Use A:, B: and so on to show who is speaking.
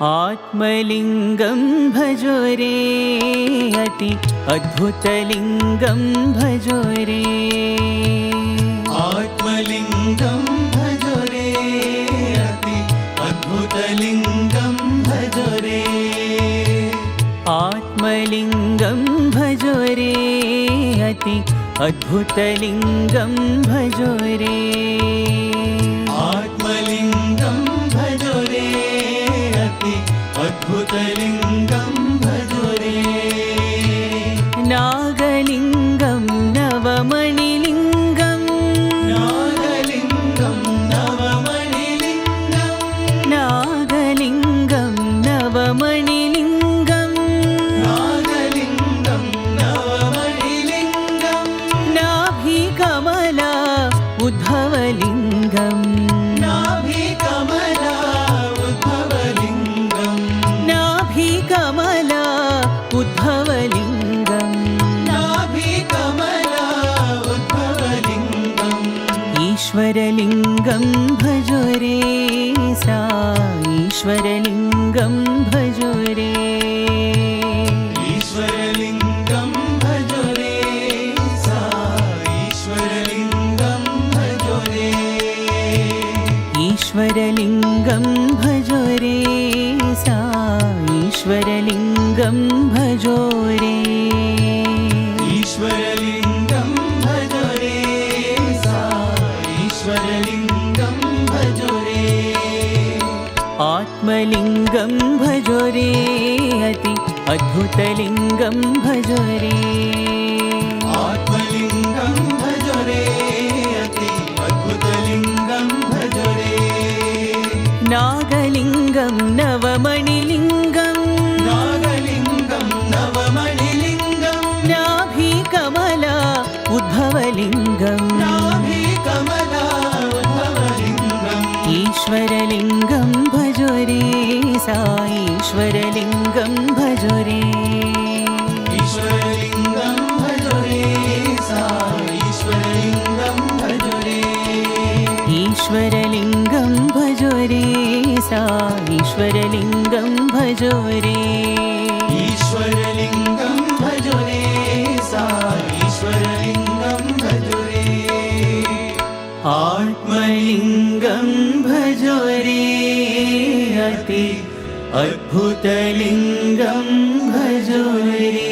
A: आत्मलिङ्गं भजो रे अति अद्भुतलिङ्गं भजो रे।
B: आत्मलिङ्गं भजो रे अति अद्भुतलिङ्गं भजो रे।
A: आत्मलिङ्गं भजो रे अति अद्भुतलिङ्गं भजो रे।
B: आत्मलिङ्गं भजो रे अति अद्भुतलिङ्गं भजो रे।
A: नागलिङ्गं नवमणिलिङ्गं
B: नागलिङ्गं नवमणिलिङ्गं
A: नागलिङ्गं नवमणिलिङ्गं
B: नागलिङ्गं नवमणिलिङ्गं
A: नाभिकमला उद्भवलिङ्गं
B: नाभिकमला उद्भवलिङ्गं
A: नाभिकमला उद्भवलिङ्गं
B: नाभिकमला उद्भवलिङ्गम्
A: ईश्वरलिङ्गं भजो रे सा ईश्वरलिङ्गं भजो रे।
B: ईश्वरलिङ्गं भजो रे सा ईश्वरलिङ्गं भजो रे।
A: ईश्वरलिङ्गं भजो रे सा ईश्वरलिङ्गं भजो रे।
B: ईश्वरलिङ्गं भजो रे सा ईश्वरलिङ्गं भजो रे।
A: आत्मलिङ्गं भजो रे अति अद्भुतलिङ्गं भजो रे।
B: आत्मलिङ्गं भजो रे अति अद्भुतलिङ्गं भजो रे।
A: नागलिङ्गं नवमणिलिङ्गं
B: नागलिङ्गं नवमणिलिङ्गं
A: नाभिकमला उद्भवलिङ्गं
B: नाभिकमला उद्भवलिङ्गम्
A: ईश्वरलिङ्गं भजो रे सा ईश्वरलिङ्गं भजो रे।
B: ईश्वरलिङ्गं भजो रे सा ईश्वरलिङ्गं भजो रे।
A: ईश्वरलिङ्गं भजो रे सा ईश्वरलिङ्गं भजो रे।
B: ईश्वरलिङ्गं भजो रे सा ईश्वरलिङ्गं भजो रे।
A: आत्मलिङ्गं भजो रे अति अद्भुतलिङ्गं भजो रे।